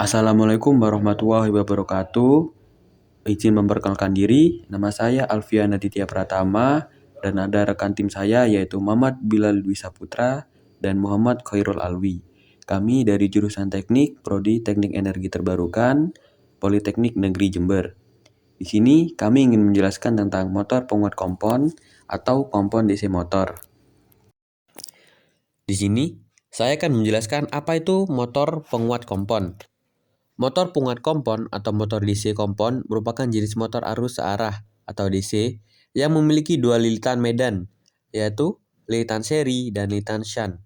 Assalamualaikum warahmatullahi wabarakatuh. Izin memperkenalkan diri, nama saya Alfian Aditya Pratama dan ada rekan tim saya yaitu Muhammad Bilal Dwi Saputra dan Muhammad Khairul Alwi. Kami dari jurusan Teknik, Prodi Teknik Energi Terbarukan, Politeknik Negeri Jember. Di sini kami ingin menjelaskan tentang motor penguat kompon atau kompon DC motor. Di sini saya akan menjelaskan apa itu motor penguat kompon. Motor penguat kompon atau motor DC kompon merupakan jenis motor arus searah atau DC yang memiliki dua lilitan medan, yaitu lilitan seri dan lilitan shunt.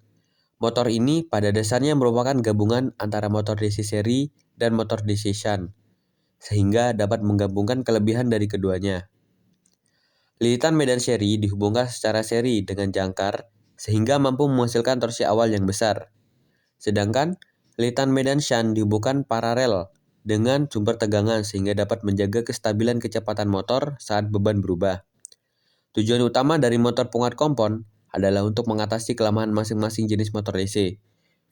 Motor ini pada dasarnya merupakan gabungan antara motor DC seri dan motor DC shunt, sehingga dapat menggabungkan kelebihan dari keduanya. Lilitan medan seri dihubungkan secara seri dengan jangkar sehingga mampu menghasilkan torsi awal yang besar. Sedangkan lilitan medan shunt dihubungkan paralel dengan sumber tegangan sehingga dapat menjaga kestabilan kecepatan motor saat beban berubah. Tujuan utama dari motor penguat kompon adalah untuk mengatasi kelemahan masing-masing jenis motor DC,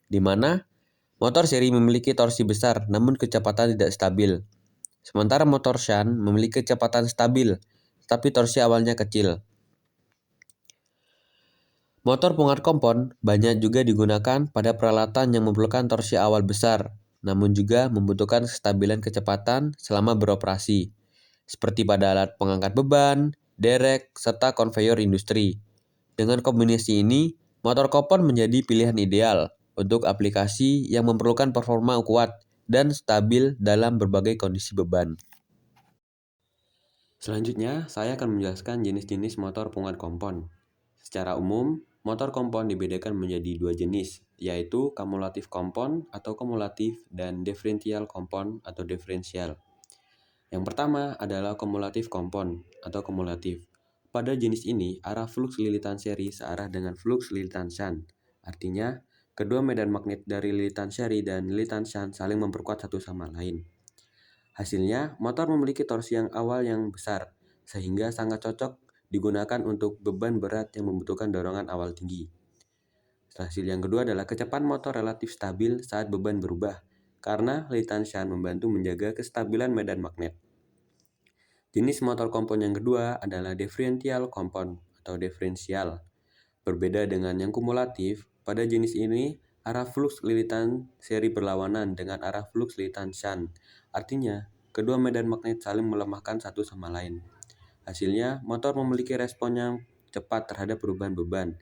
di mana motor seri memiliki torsi besar namun kecepatan tidak stabil. Sementara motor shunt memiliki kecepatan stabil, tapi torsi awalnya kecil. Motor penguat kompon banyak juga digunakan pada peralatan yang memerlukan torsi awal besar, namun juga membutuhkan kestabilan kecepatan selama beroperasi, seperti pada alat pengangkat beban, derek, serta konveyor industri. Dengan kombinasi ini, motor kompon menjadi pilihan ideal untuk aplikasi yang memerlukan performa kuat dan stabil dalam berbagai kondisi beban. Selanjutnya, saya akan menjelaskan jenis-jenis motor penguat kompon. Secara umum, motor kompon dibedakan menjadi dua jenis, yaitu kumulatif kompon atau kumulatif dan diferensial kompon atau diferensial. Yang pertama adalah kumulatif kompon atau kumulatif. Pada jenis ini, arah fluks lilitan seri searah dengan fluks lilitan shunt. Artinya, kedua medan magnet dari lilitan seri dan lilitan shunt saling memperkuat satu sama lain. Hasilnya, motor memiliki torsi yang awal yang besar, sehingga sangat cocok digunakan untuk beban berat yang membutuhkan dorongan awal tinggi. Hasil yang kedua adalah kecepatan motor relatif stabil saat beban berubah, karena lilitan shunt membantu menjaga kestabilan medan magnet. Jenis motor kompon yang kedua adalah diferensial kompon atau diferensial. Berbeda dengan yang kumulatif, pada jenis ini arah fluks lilitan seri berlawanan dengan arah fluks lilitan shunt. Artinya, kedua medan magnet saling melemahkan satu sama lain. Hasilnya, motor memiliki respon yang cepat terhadap perubahan beban.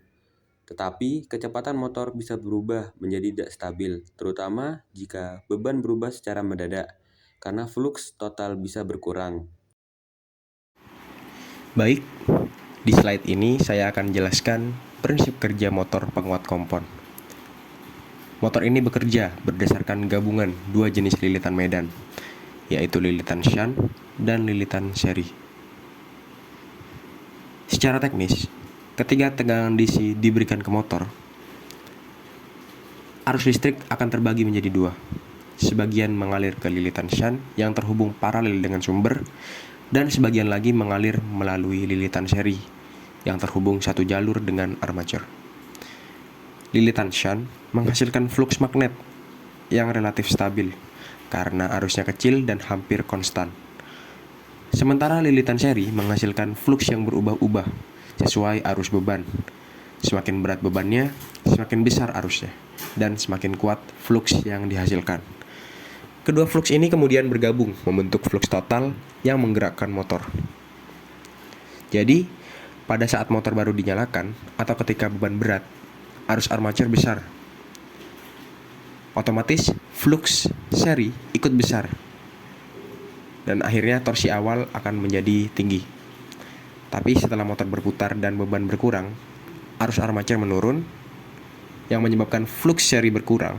Tetapi, kecepatan motor bisa berubah menjadi tidak stabil, terutama jika beban berubah secara mendadak, karena fluks total bisa berkurang. Baik, di slide ini saya akan jelaskan prinsip kerja motor penguat kompon. Motor ini bekerja berdasarkan gabungan dua jenis lilitan medan, yaitu lilitan shunt dan lilitan seri. Secara teknis, ketika tegangan DC diberikan ke motor, arus listrik akan terbagi menjadi dua. Sebagian mengalir ke lilitan shunt yang terhubung paralel dengan sumber, dan sebagian lagi mengalir melalui lilitan seri yang terhubung satu jalur dengan armatur. Lilitan shunt menghasilkan fluks magnet yang relatif stabil karena arusnya kecil dan hampir konstan. Sementara lilitan seri menghasilkan fluks yang berubah-ubah sesuai arus beban. Semakin berat bebannya, semakin besar arusnya, dan semakin kuat fluks yang dihasilkan. Kedua fluks ini kemudian bergabung membentuk fluks total yang menggerakkan motor. Jadi, pada saat motor baru dinyalakan atau ketika beban berat, arus armatur besar. Otomatis fluks seri ikut besar. Dan akhirnya torsi awal akan menjadi tinggi. Tapi setelah motor berputar dan beban berkurang, arus armatur menurun yang menyebabkan fluks seri berkurang.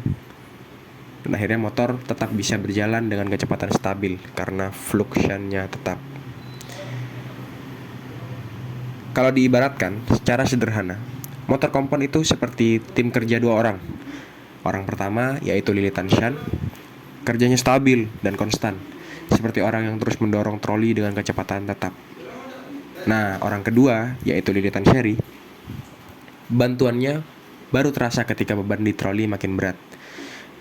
Dan akhirnya motor tetap bisa berjalan dengan kecepatan stabil karena fluks shunt-nya tetap. Kalau diibaratkan secara sederhana, motor kompon itu seperti tim kerja dua orang. Orang pertama yaitu lilitan shunt, kerjanya stabil dan konstan, seperti orang yang terus mendorong troli dengan kecepatan tetap. Nah, orang kedua yaitu lilitan seri, bantuannya baru terasa ketika beban di troli makin berat.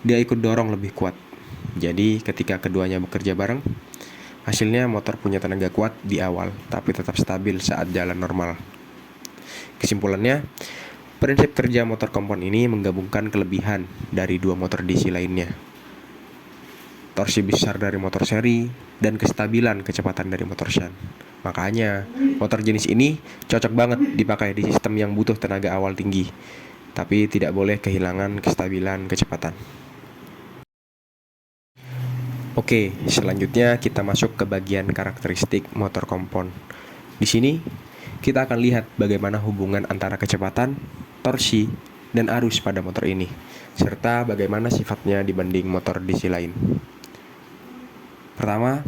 Dia ikut dorong lebih kuat. Jadi ketika keduanya bekerja bareng, hasilnya motor punya tenaga kuat di awal, tapi tetap stabil saat jalan normal. Kesimpulannya, prinsip kerja motor kompon ini menggabungkan kelebihan dari dua motor DC lainnya. Torsi besar dari motor seri, dan kestabilan kecepatan dari motor shunt. Makanya, motor jenis ini cocok banget dipakai di sistem yang butuh tenaga awal tinggi, tapi tidak boleh kehilangan kestabilan kecepatan. Oke, selanjutnya kita masuk ke bagian karakteristik motor kompon. Di sini, kita akan lihat bagaimana hubungan antara kecepatan, torsi, dan arus pada motor ini, serta bagaimana sifatnya dibanding motor DC lain. Pertama,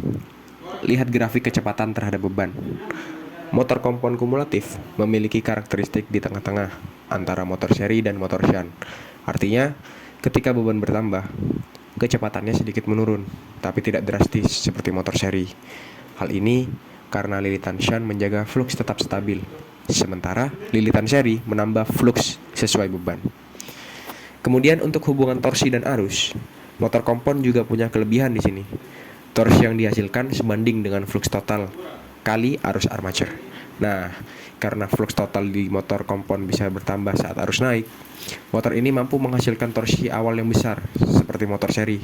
lihat grafik kecepatan terhadap beban. Motor kompon kumulatif memiliki karakteristik di tengah-tengah antara motor seri dan motor shunt. Artinya, ketika beban bertambah, kecepatannya sedikit menurun, tapi tidak drastis seperti motor seri. Hal ini karena lilitan shunt menjaga flux tetap stabil, sementara lilitan seri menambah flux sesuai beban. Kemudian untuk hubungan torsi dan arus, motor kompon juga punya kelebihan di sini. Torsi yang dihasilkan sebanding dengan flux total kali arus armature. Nah, karena flux total di motor kompon bisa bertambah saat arus naik, motor ini mampu menghasilkan torsi awal yang besar seperti motor seri.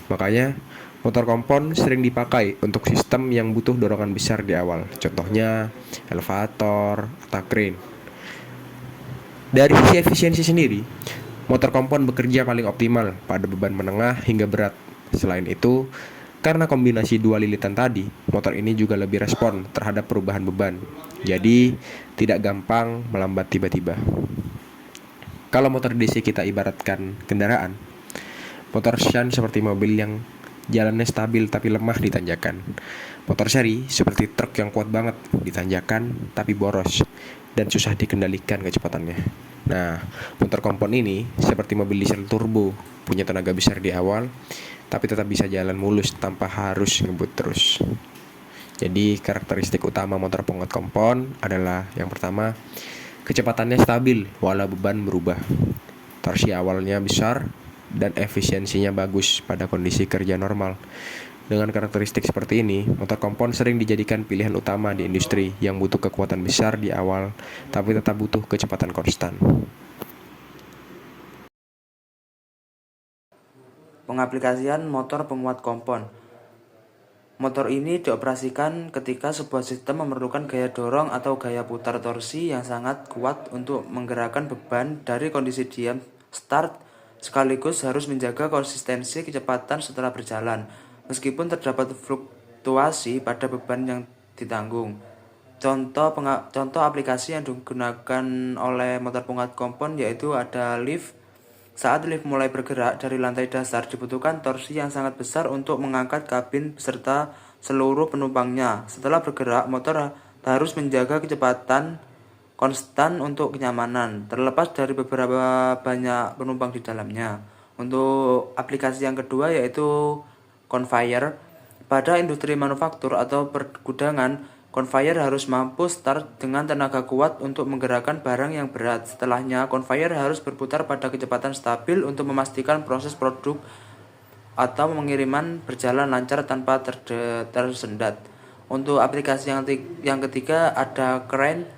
Makanya, motor kompon sering dipakai untuk sistem yang butuh dorongan besar di awal. Contohnya, elevator atau crane. Dari sisi efisiensi sendiri, motor kompon bekerja paling optimal pada beban menengah hingga berat. Selain itu, karena kombinasi dua lilitan tadi, motor ini juga lebih respon terhadap perubahan beban. Jadi, tidak gampang melambat tiba-tiba. Kalau motor DC kita ibaratkan kendaraan, motor shunt seperti mobil yang jalannya stabil tapi lemah di tanjakan. Motor seri seperti truk yang kuat banget di tanjakan tapi boros dan susah dikendalikan kecepatannya. Nah, motor kompon ini seperti mobil diesel turbo, punya tenaga besar di awal, tapi tetap bisa jalan mulus tanpa harus ngebut terus. Jadi karakteristik utama motor penguat kompon adalah yang pertama, kecepatannya stabil walau beban berubah. Torsi awalnya besar dan efisiensinya bagus pada kondisi kerja normal. Dengan karakteristik seperti ini, motor kompon sering dijadikan pilihan utama di industri yang butuh kekuatan besar di awal, tapi tetap butuh kecepatan konstan. Pengaplikasian motor penguat kompon. Motor ini dioperasikan ketika sebuah sistem memerlukan gaya dorong atau gaya putar torsi yang sangat kuat untuk menggerakkan beban dari kondisi diam start, sekaligus harus menjaga konsistensi kecepatan setelah berjalan, meskipun terdapat fluktuasi pada beban yang ditanggung. Contoh aplikasi yang digunakan oleh motor penguat kompon yaitu ada lift. Saat lift mulai bergerak dari lantai dasar, dibutuhkan torsi yang sangat besar untuk mengangkat kabin beserta seluruh penumpangnya. Setelah bergerak, motor harus menjaga kecepatan konstan untuk kenyamanan, terlepas dari beberapa banyak penumpang di dalamnya. Untuk aplikasi yang kedua yaitu conveyor. Pada industri manufaktur atau pergudangan, conveyor harus mampu start dengan tenaga kuat untuk menggerakkan barang yang berat. Setelahnya, conveyor harus berputar pada kecepatan stabil untuk memastikan proses produk atau pengiriman berjalan lancar tanpa tersendat. Untuk aplikasi yang ketiga ada crane,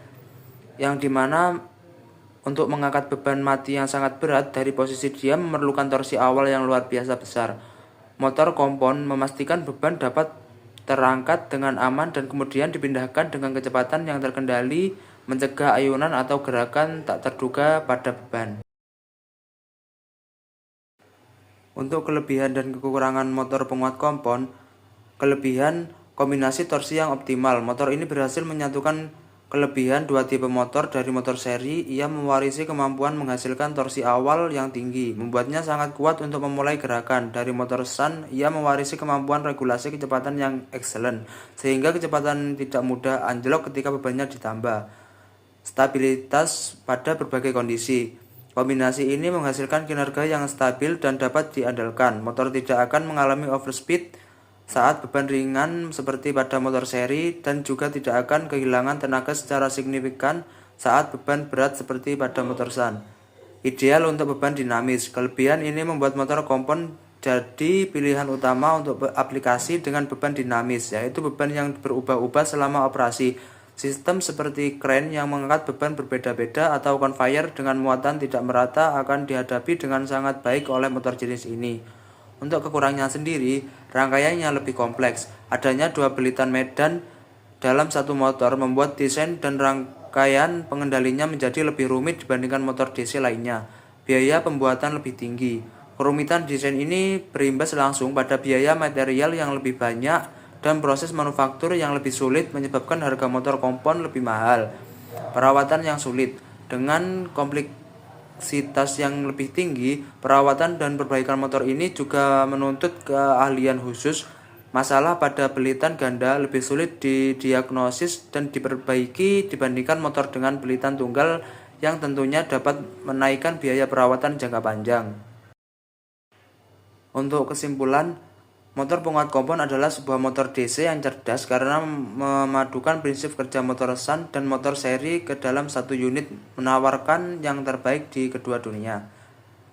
yang dimana untuk mengangkat beban mati yang sangat berat dari posisi diam memerlukan torsi awal yang luar biasa besar. Motor kompon memastikan beban dapat terangkat dengan aman dan kemudian dipindahkan dengan kecepatan yang terkendali, mencegah ayunan atau gerakan tak terduga pada beban. Untuk kelebihan dan kekurangan motor penguat kompon, kelebihan kombinasi torsi yang optimal. Motor ini berhasil menyatukan kelebihan dua tipe motor dari motor seri. Ia mewarisi kemampuan menghasilkan torsi awal yang tinggi, membuatnya sangat kuat untuk memulai gerakan. Dari motor shunt, ia mewarisi kemampuan regulasi kecepatan yang excellent, sehingga kecepatan tidak mudah anjlok ketika bebannya ditambah. Stabilitas pada berbagai kondisi. Kombinasi ini menghasilkan kinerja yang stabil dan dapat diandalkan. Motor tidak akan mengalami overspeed saat beban ringan seperti pada motor seri, dan juga tidak akan kehilangan tenaga secara signifikan saat beban berat seperti pada motor shunt. Ideal untuk beban dinamis. Kelebihan ini membuat motor kompon jadi pilihan utama untuk aplikasi dengan beban dinamis, yaitu beban yang berubah-ubah selama operasi. Sistem seperti kren yang mengangkat beban berbeda-beda atau conveyor dengan muatan tidak merata akan dihadapi dengan sangat baik oleh motor jenis ini. Untuk kekurangannya sendiri, rangkaiannya lebih kompleks. Adanya dua belitan medan dalam satu motor membuat desain dan rangkaian pengendalinya menjadi lebih rumit dibandingkan motor DC lainnya. Biaya pembuatan lebih tinggi. Kerumitan desain ini berimbas langsung pada biaya material yang lebih banyak dan proses manufaktur yang lebih sulit menyebabkan harga motor kompon lebih mahal. Perawatan yang sulit. Dengan kompleksitas yang lebih tinggi, perawatan dan perbaikan motor ini juga menuntut keahlian khusus. Masalah pada belitan ganda lebih sulit didiagnosis dan diperbaiki dibandingkan motor dengan belitan tunggal yang tentunya dapat menaikkan biaya perawatan jangka panjang. Untuk kesimpulan, motor penguat kompon adalah sebuah motor DC yang cerdas karena memadukan prinsip kerja motor shunt dan motor seri ke dalam satu unit, menawarkan yang terbaik di kedua dunia.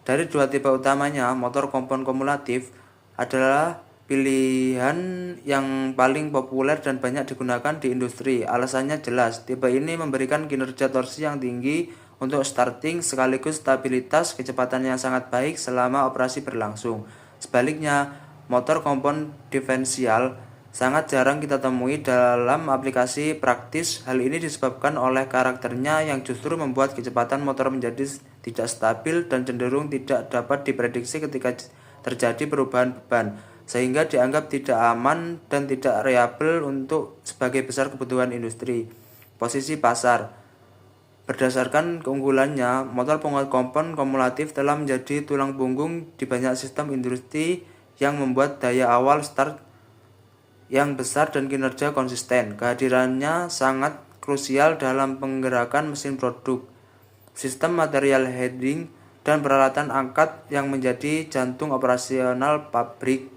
Dari dua tipe utamanya, motor kompon kumulatif adalah pilihan yang paling populer dan banyak digunakan di industri. Alasannya jelas, tipe ini memberikan kinerja torsi yang tinggi untuk starting sekaligus stabilitas kecepatan yang sangat baik selama operasi berlangsung. Sebaliknya, motor kompon diferensial sangat jarang kita temui dalam aplikasi praktis. Hal ini disebabkan oleh karakternya yang justru membuat kecepatan motor menjadi tidak stabil dan cenderung tidak dapat diprediksi ketika terjadi perubahan beban, sehingga dianggap tidak aman dan tidak reliable untuk sebagai besar kebutuhan industri. Posisi pasar. Berdasarkan keunggulannya, motor penguat kompon kumulatif telah menjadi tulang punggung di banyak sistem industri yang membuat daya awal start yang besar dan kinerja konsisten. Kehadirannya sangat krusial dalam penggerakan mesin produk, sistem material handling, dan peralatan angkat yang menjadi jantung operasional pabrik.